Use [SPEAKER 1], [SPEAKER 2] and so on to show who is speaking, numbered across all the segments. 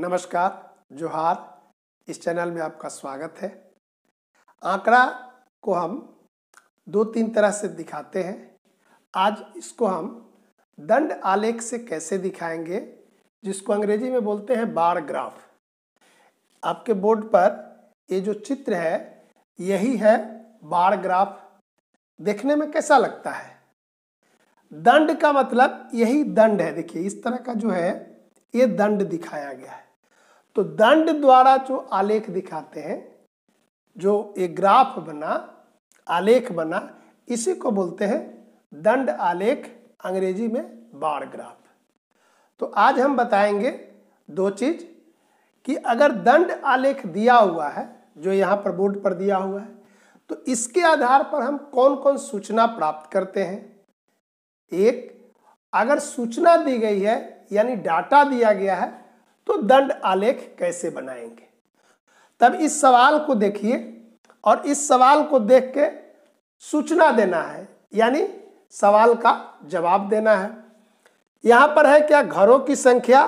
[SPEAKER 1] नमस्कार, जोहार। इस चैनल में आपका स्वागत है। आंकड़ा को हम दो तीन तरह से दिखाते हैं। आज इसको हम दंड आलेख से कैसे दिखाएंगे, जिसको अंग्रेजी में बोलते हैं बार ग्राफ। आपके बोर्ड पर ये जो चित्र है यही है बार ग्राफ। देखने में कैसा लगता है? दंड का मतलब यही दंड है। देखिए इस तरह का जो है ये दंड दिखाया गया है। तो दंड द्वारा जो आलेख दिखाते हैं, जो एक ग्राफ बना, आलेख बना, इसी को बोलते हैं दंड आलेख, अंग्रेजी में बार ग्राफ। तो आज हम बताएंगे दो चीज कि अगर दंड आलेख दिया हुआ है, जो यहाँ पर बोर्ड पर दिया हुआ है, तो इसके आधार पर हम कौन कौन सूचना प्राप्त करते हैं। एक, अगर सूचना दी गई है यानी डाटा दिया गया है, तो दंड आलेख कैसे बनाएंगे। तब इस सवाल को देखिए और इस सवाल को देख के सूचना देना है, यानी सवाल का जवाब देना है। यहां पर है क्या? घरों की संख्या,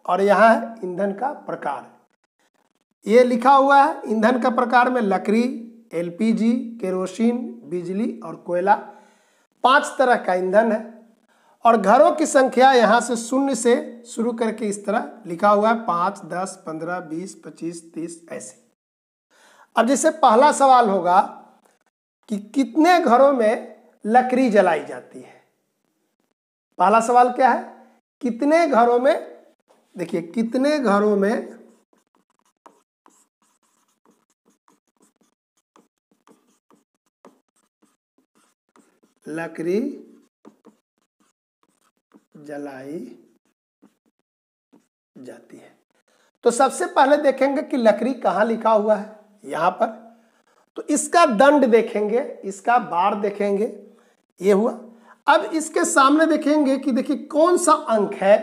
[SPEAKER 1] और यहां है ईंधन का प्रकार। ये लिखा हुआ है ईंधन का प्रकार में लकड़ी, एलपीजी, केरोसिन, बिजली और कोयला, 5 तरह का ईंधन है। और घरों की संख्या यहाँ से 0 से शुरू करके इस तरह लिखा हुआ है 5, 10, 15, 20, 25, 30 ऐसे। अब जैसे पहला सवाल होगा कि कितने घरों में लकड़ी जलाई जाती है। पहला सवाल क्या है? कितने घरों में, देखिए कितने घरों में लकड़ी जलाई जाती है। तो सबसे पहले देखेंगे कि लकड़ी कहाँ लिखा हुआ है, यहां पर। तो इसका दंड देखेंगे, इसका बार देखेंगे, ये हुआ। अब इसके सामने देखेंगे कि देखिए कौन सा अंक है।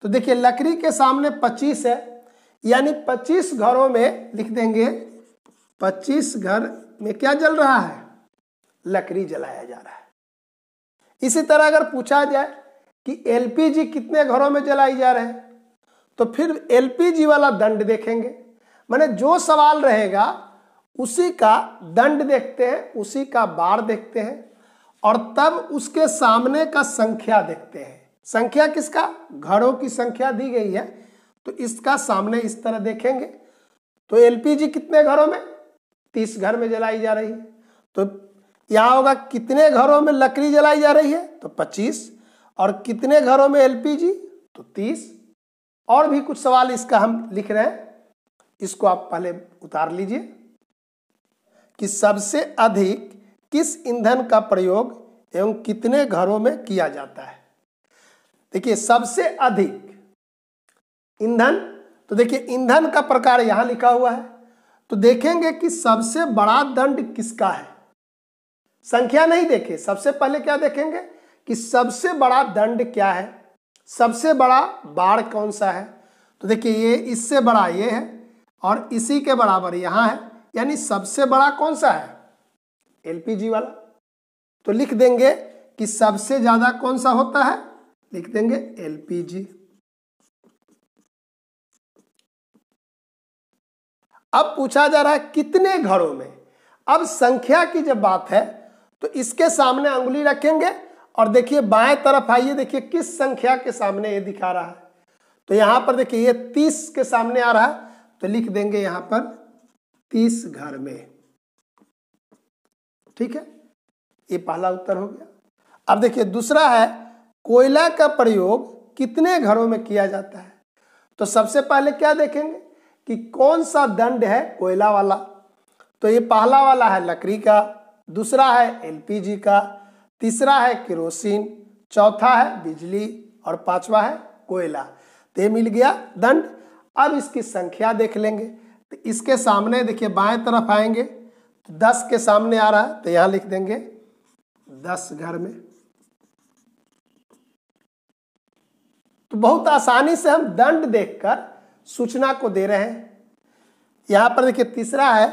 [SPEAKER 1] तो देखिए लकड़ी के सामने 25 है, यानी 25 घरों में लिख देंगे 25 घर में क्या जल रहा है? लकड़ी जलाया जा रहा है। इसी तरह अगर पूछा जाए कि एलपीजी कितने घरों में जलाई जा रहे हैं, तो फिर एलपीजी वाला दंड देखेंगे। माने जो सवाल रहेगा उसी का दंड देखते हैं, उसी का बार देखते हैं, और तब उसके सामने का संख्या देखते हैं। संख्या किसका? घरों की संख्या दी गई है, तो इसका सामने इस तरह देखेंगे। तो एलपीजी कितने घरों में? 30 घर में जलाई जा रही है। तो यहां होगा कितने घरों में लकड़ी जलाई जा रही है, तो 25, और कितने घरों में एलपीजी, तो 30। और भी कुछ सवाल इसका हम लिख रहे हैं, इसको आप पहले उतार लीजिए कि सबसे अधिक किस ईंधन का प्रयोग एवं कितने घरों में किया जाता है। देखिए सबसे अधिक ईंधन, तो देखिए ईंधन का प्रकार यहां लिखा हुआ है। तो देखेंगे कि सबसे बड़ा दंड किसका है। संख्या नहीं देखे, सबसे पहले क्या देखेंगे कि सबसे बड़ा दंड क्या है, सबसे बड़ा बार कौन सा है। तो देखिए ये इससे बड़ा ये है और इसी के बराबर यहां है, यानी सबसे बड़ा कौन सा है? एलपीजी वाला। तो लिख देंगे कि सबसे ज्यादा कौन सा होता है, लिख देंगे एलपीजी। अब पूछा जा रहा है कितने घरों में। अब संख्या की जब बात है तो इसके सामने अंगुली रखेंगे और देखिए बाएं तरफ आइए, देखिए किस संख्या के सामने ये दिखा रहा है। तो यहां पर देखिए ये 30 के सामने आ रहा है, तो लिख देंगे यहां पर 30 घर में। ठीक है, ये पहला उत्तर हो गया। अब देखिए दूसरा है कोयला का प्रयोग कितने घरों में किया जाता है। तो सबसे पहले क्या देखेंगे कि कौन सा दंड है कोयला वाला। तो ये पहला वाला है लकड़ी का, दूसरा है एलपीजी का, तीसरा है केरोसिन, चौथा है बिजली और 5वां है कोयला। तो ये मिल गया दंड। अब इसकी संख्या देख लेंगे। तो इसके सामने देखिए बाएं तरफ आएंगे तो 10 के सामने आ रहा है, तो यहां लिख देंगे 10 घर में। तो बहुत आसानी से हम दंड देखकर सूचना को दे रहे हैं। यहां पर देखिए तीसरा है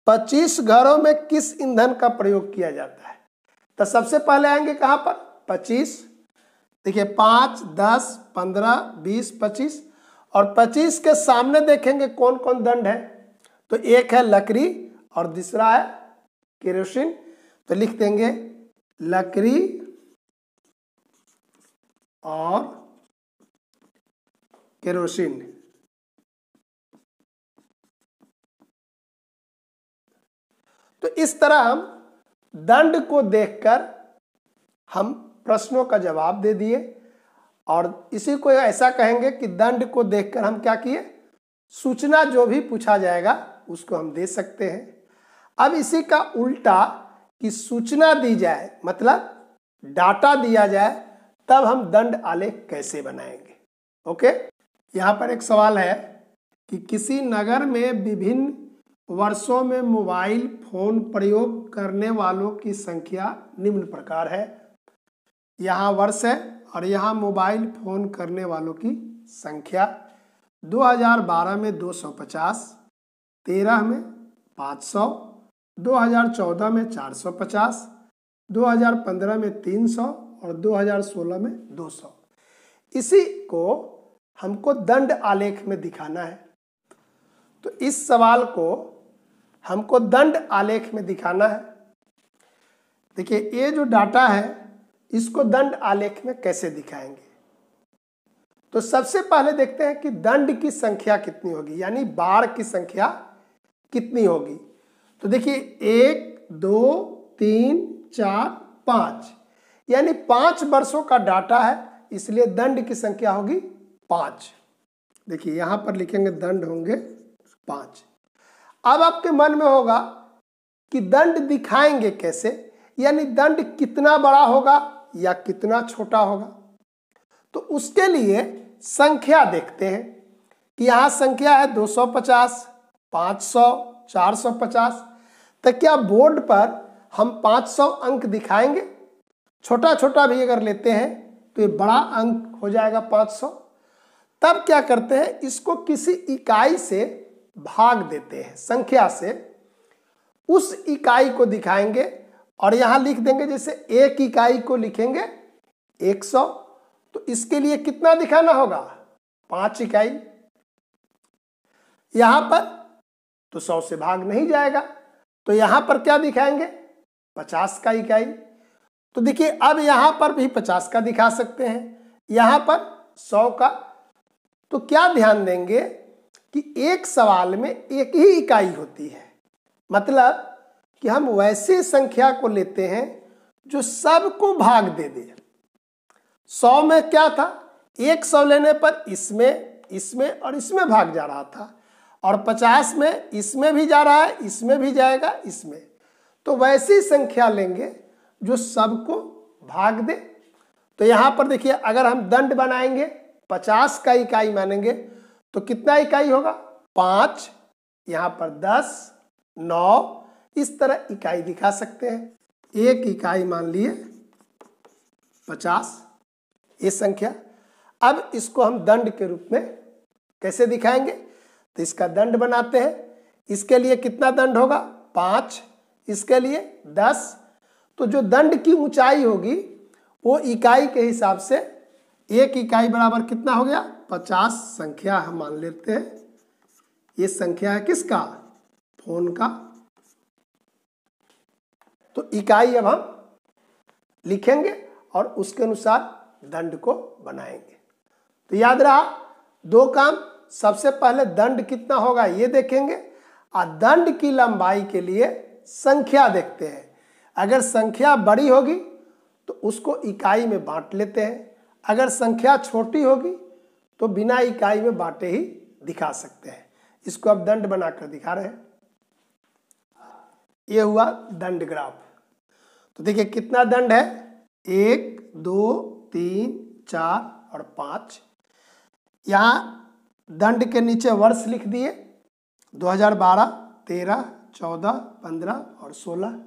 [SPEAKER 1] 25 घरों में किस ईंधन का प्रयोग किया जाता है। तो सबसे पहले आएंगे कहां पर? 25। देखिए 5, 10, 15, 20, 25, और 25 के सामने देखेंगे कौन कौन दंड है, तो एक है लकड़ी और दूसरा है केरोसिन। तो लिख देंगे लकड़ी और केरोसिन। तो इस तरह हम दंड को देखकर हम प्रश्नों का जवाब दे दिए, और इसी को ऐसा कहेंगे कि दंड को देखकर हम क्या किए, सूचना जो भी पूछा जाएगा उसको हम दे सकते हैं। अब इसी का उल्टा कि सूचना दी जाए, मतलब डाटा दिया जाए, तब हम दंड आलेख कैसे बनाएंगे। ओके, यहाँ पर एक सवाल है कि किसी नगर में विभिन्न वर्षों में मोबाइल फोन प्रयोग करने वालों की संख्या निम्न प्रकार है। यहाँ वर्ष है और यहाँ मोबाइल फोन करने वालों की संख्या। 2012 में 250, 13 में 500, 2014 में 450, 2015 में 300 और 2016 में 200। इसी को हमको दंड आलेख में दिखाना है। तो इस सवाल को हमको दंड आलेख में दिखाना है। देखिए, ये जो डाटा है इसको दंड आलेख में कैसे दिखाएंगे। तो सबसे पहले देखते हैं कि दंड की संख्या कितनी होगी, यानी बार की संख्या कितनी होगी। तो देखिए 1, 2, 3, 4, 5, यानी 5 वर्षों का डाटा है, इसलिए दंड की संख्या होगी 5। देखिए यहां पर लिखेंगे दंड होंगे 5। अब आपके मन में होगा कि दंड दिखाएंगे कैसे, यानी दंड कितना बड़ा होगा या कितना छोटा होगा। तो उसके लिए संख्या देखते हैं कि यहां संख्या है 250, 500, 450। तो क्या बोर्ड पर हम 500 अंक दिखाएंगे? छोटा छोटा भी अगर लेते हैं तो ये बड़ा अंक हो जाएगा 500। तब क्या करते हैं, इसको किसी इकाई से भाग देते हैं, संख्या से उस इकाई को दिखाएंगे और यहां लिख देंगे, जैसे एक इकाई को लिखेंगे 100, तो इसके लिए कितना दिखाना होगा, 5 इकाई। यहां पर तो 100 से भाग नहीं जाएगा, तो यहां पर क्या दिखाएंगे, 50 का इकाई। तो देखिए अब यहां पर भी 50 का दिखा सकते हैं, यहां पर 100 का। तो क्या ध्यान देंगे कि एक सवाल में एक ही इकाई होती है, मतलब कि हम वैसी संख्या को लेते हैं जो सबको भाग दे दे। 100 में क्या था, 100 लेने पर इसमें, इसमें और इसमें भाग जा रहा था, और 50 में इसमें भी जा रहा है, इसमें भी जाएगा, इसमें। तो वैसी संख्या लेंगे जो सबको भाग दे। तो यहां पर देखिए, अगर हम दंड बनाएंगे 50 का इकाई मानेंगे तो कितना इकाई होगा, 5, यहां पर 10, 9, इस तरह इकाई दिखा सकते हैं। एक इकाई मान लिए 50, ये संख्या। अब इसको हम दंड के रूप में कैसे दिखाएंगे, तो इसका दंड बनाते हैं। इसके लिए कितना दंड होगा, 5, इसके लिए 10। तो जो दंड की ऊंचाई होगी वो इकाई के हिसाब से, एक इकाई बराबर कितना हो गया, 50 संख्या हम मान लेते हैं। ये संख्या है किसका, फोन का। तो इकाई अब हम लिखेंगे और उसके अनुसार दंड को बनाएंगे। तो याद रहा, 2 काम, सबसे पहले दंड कितना होगा ये देखेंगे, और दंड की लंबाई के लिए संख्या देखते हैं। अगर संख्या बड़ी होगी तो उसको इकाई में बांट लेते हैं, अगर संख्या छोटी होगी तो बिना इकाई में बांटे ही दिखा सकते हैं। इसको अब दंड बनाकर दिखा रहे हैं। ये हुआ दंड ग्राफ। तो देखिए कितना दंड है, 1, 2, 3, 4 और 5। यहाँ दंड के नीचे वर्ष लिख दिए, 2012, 13, 14, 15 और 16।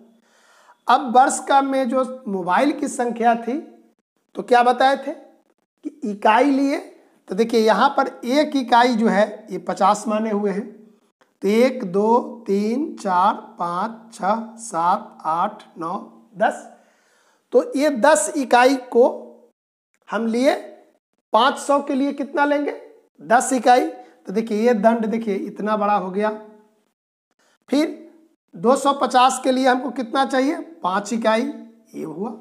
[SPEAKER 1] अब वर्ष का में जो मोबाइल की संख्या थी तो क्या बताए थे कि इकाई लिए। तो देखिए यहाँ पर एक इकाई जो है ये 50 माने हुए हैं। तो 1, 2, 3, 4, 5, 6, 7, 8, 9, 10। तो ये 10 इकाई को हम लिए, 500 के लिए कितना लेंगे, 10 इकाई। तो देखिए ये दंड देखिए इतना बड़ा हो गया। फिर 250 के लिए हमको कितना चाहिए? 5 इकाई, ये हुआ।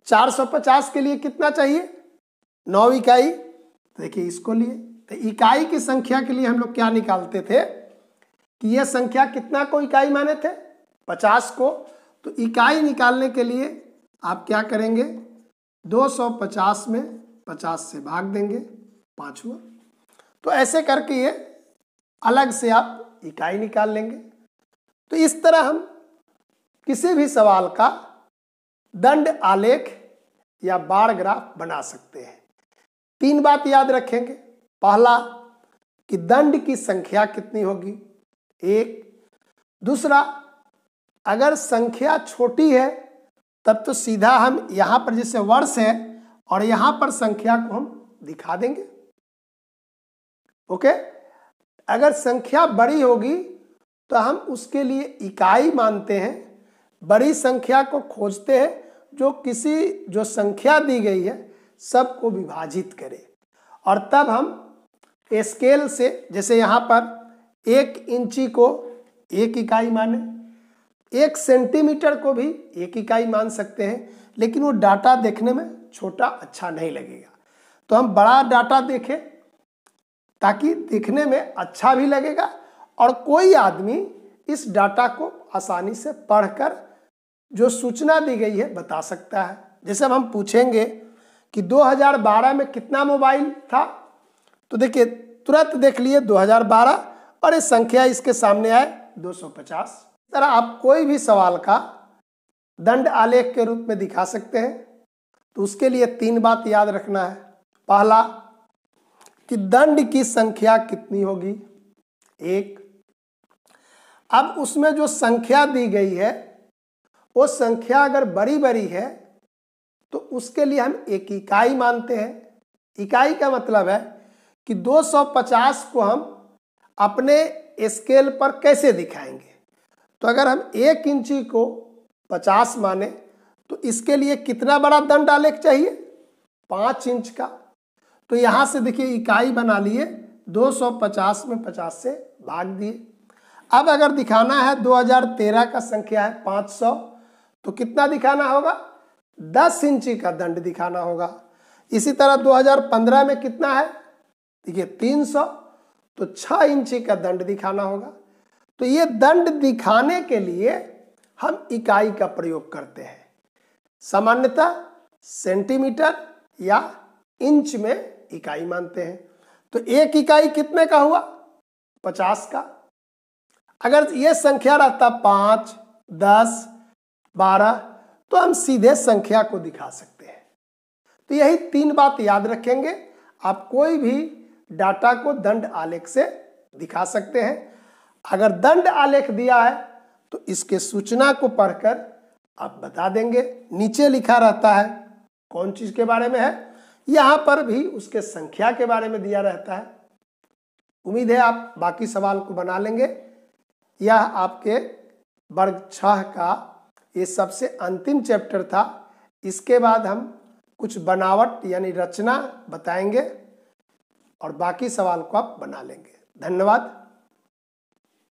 [SPEAKER 1] 450 के लिए कितना चाहिए? 9 इकाई। तो देखिए इसको लिए, तो इकाई की संख्या के लिए हम लोग क्या निकालते थे कि ये संख्या कितना को इकाई माने थे? 50 को। तो इकाई निकालने के लिए आप क्या करेंगे? 250 में 50 से भाग देंगे, 5 हुआ। तो ऐसे करके ये अलग से आप इकाई निकाल लेंगे। तो इस तरह हम किसी भी सवाल का दंड आलेख या बार ग्राफ बना सकते हैं। 3 बात याद रखेंगे। पहला कि दंड की संख्या कितनी होगी, 1। दूसरा, अगर संख्या छोटी है तब तो सीधा हम यहाँ पर जैसे वर्ष है और यहाँ पर संख्या को हम दिखा देंगे। ओके। अगर संख्या बड़ी होगी तो हम उसके लिए इकाई मानते हैं, बड़ी संख्या को खोजते हैं जो संख्या दी गई है सबको विभाजित करे, और तब हम स्केल से, जैसे यहाँ पर 1 इंची को 1 इकाई माने, 1 सेंटीमीटर को भी 1 इकाई मान सकते हैं, लेकिन वो डाटा देखने में छोटा अच्छा नहीं लगेगा। तो हम बड़ा डाटा देखें ताकि देखने में अच्छा भी लगेगा और कोई आदमी इस डाटा को आसानी से पढ़कर जो सूचना दी गई है बता सकता है। जैसे अब हम पूछेंगे कि 2012 में कितना मोबाइल था, तो देखिए तुरंत देख लिए 2012 और ये संख्या इसके सामने आए 250। इस तरह आप कोई भी सवाल का दंड आलेख के रूप में दिखा सकते हैं। तो उसके लिए 3 बात याद रखना है। पहला कि दंड की संख्या कितनी होगी, 1। अब उसमें जो संख्या दी गई है वो संख्या अगर बड़ी बड़ी है तो उसके लिए हम 1 इकाई मानते हैं। इकाई का मतलब है कि 250 को हम अपने स्केल पर कैसे दिखाएंगे। तो अगर हम 1 इंची को 50 माने तो इसके लिए कितना बड़ा दंड आलेख चाहिए? 5 इंच का। तो यहाँ से देखिए इकाई बना लिए, 250 में 50 से भाग दिए। अब अगर दिखाना है 2013 का संख्या है 500, तो कितना दिखाना होगा? 10 इंची का दंड दिखाना होगा। इसी तरह 2015 में कितना है? देखिए 300, तो 6 इंची का दंड दिखाना होगा। तो ये दंड दिखाने के लिए हम इकाई का प्रयोग करते हैं। सामान्यतः सेंटीमीटर या इंच में इकाई मानते हैं। तो 1 इकाई कितने का हुआ? 50 का। अगर ये संख्या रहता 5, 10, 12 तो हम सीधे संख्या को दिखा सकते हैं। तो यही 3 बात याद रखेंगे। आप कोई भी डाटा को दंड आलेख से दिखा सकते हैं। अगर दंड आलेख दिया है तो इसके सूचना को पढ़कर आप बता देंगे। नीचे लिखा रहता है कौन चीज के बारे में है, यहाँ पर भी उसके संख्या के बारे में दिया रहता है। उम्मीद है आप बाकी सवाल को बना लेंगे। यह आपके वर्ग 6 का ये सबसे अंतिम चैप्टर था। इसके बाद हम कुछ बनावट यानी रचना बताएंगे और बाकी सवाल को आप बना लेंगे। धन्यवाद।